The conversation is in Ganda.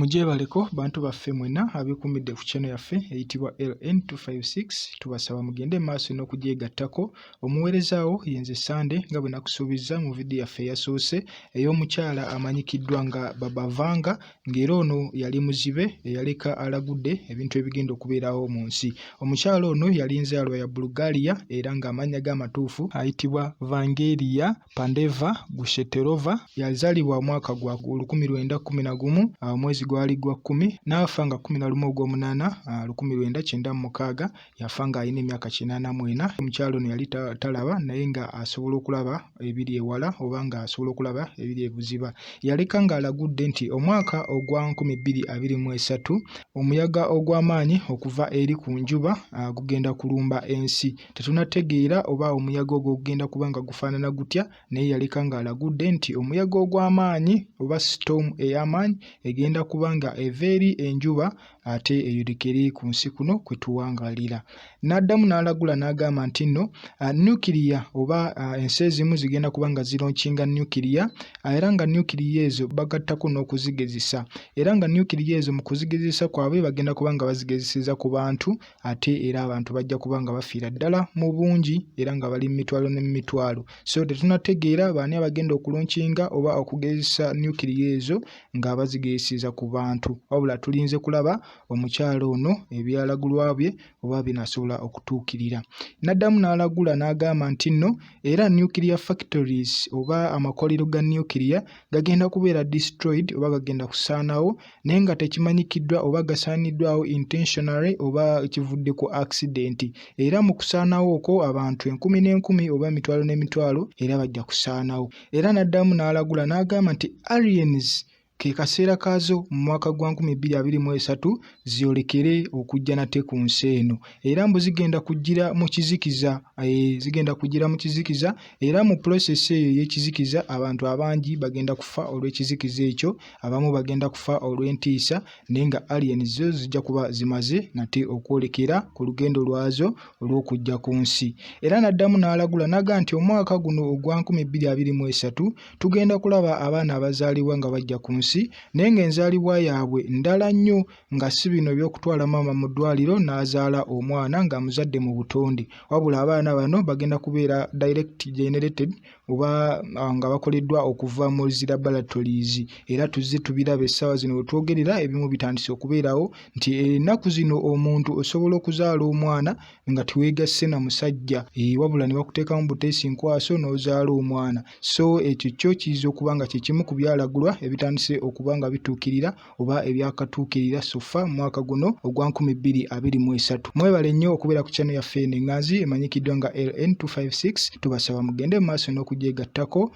Mujebaleko bantu baffe mwena abekumidde ku channel yaffe eyitibwa LN256 tubasaba mugende maaso n'okugyegattako. Omuweerezaawo yenze Sande nga bwe nakusuubiza mu vidiyo yaffe eyasoose ey'omukyala amanyikiddwa nga Baba Vanga ng'era ono yali muzibe eyaleka alagudde ebintu ebigenda okubeerawo mu nsi. Omukyala ono yali nzaalwa ya Bulgaria era ng'amannya g'amatuufu ayitibwa Vanga Pandeva Gusheterova. Yazaalibwa omwaka gwa 1911 mwezi gwali gwa 10 n'afa nga 11 Ogw'omunaana 1996 yafa nga alina emyaka 84. Omukyala ono yali talaba naye nga asobola okulaba ebiri ewala oba nga asobola okulaba ebiri ebuziba. Yaleka nga alagudde nti omwaka ogwa 2023 omuyaga ogw'amaanyi okuva eri ku njuba gugenda kulumba ensi. Tetunategeera oba omuyaga ogwo gugenda kuba nga gufaanana gutya, naye yaleka nga alagudde nti omuyaga ogw'amaanyi oba storm ey'amaanyi egenda kubanga eva eri enjuba ate eyolekere ku nsi kuno kwe tuwangaalira. N'addamu n'alagula n'agamba nti nno nuclear oba ensi ezimu zigenda kubanga zironkinga nuclear era nga nuclear ezo bagattako n'okuzigezesa era nga nuclear ezo mu kuzigezesa kwabwe bagenda kubanga bazigezeseza ku bantu ate era abantu bajja kubanga bafiira ddala mu bungi era nga bali mu mitwalo ne mu mitwalo. So tetunategeera baani abagenda okulonkinga oba okugezesa nuclear ezo nga bazigezeseza ku bantu, wabula tulinze kulaba omukyalo ono ebyalagulwa bye oba binasobola okutuukirira. N'addamu n'alagula n'agamba nti nno era nuclear factories oba amakolero ga nuclear gagenda kubeera destroyed oba gagenda kusaanawo naye nga tekimanyikiddwa oba gasaaniddwawo intentionally oba kivudde ku accident, era mu kusaanawo okwo abantu 10,000 oba emitwalo n'emitwalo era bajja kusaanawo. Era n'addamu n'alagula n'agamba nti aliens ke kaseera kaazo mu mwaka gwa 2023 ziyolekere okujja nate ku nsi eno era mbu zigenda kugira mu kizikiza era mu process eyo y'ekizikiza abantu abangi bagenda kufa olw'ekizikiza ekyo, abamu bagenda kufa olw'entiisa naye nga aliens zo zijja kuba zimaze nate okwolekera ku lugendo lwazo olw'okujja ku nsi. Era n'addamu n'alagula n'agamba nti omwaka guno ogwa 2023 tugenda kulaba abaana abazaalibwa nga bajja ku nsi naye ng'enzaalibwa yaabwe ndala nnyo nga si bino eby'okutwala maama mu ddwaliro n'azaala omwana ng'amuzadde mu butonde, wabula abaana bano bagenda kubeera direct generated oba nga bakoleddwa okuva mu laboratories era tuzze tubiraba essaawa zino we twogerera ebimu bitandise okubeerawo nti ennaku zino omuntu osobola okuzaala omwana nga teweegasse na musajja wabula ne bakuteekamu buteesi nkwaso n'ozaala omwana. So ekyo kyo kiyinza okuba nga kye kimu ku byalagulwa ebitandise okuba nga bituukirira oba ebyakatuukirira sofa mu mwaka guno ogwa 2023. Mwebale nnyo okubeera ku channel yaffe eno enganzi emanyikiddwa nga LN256. Tubasaba mugende mu maaso n'okugyegattako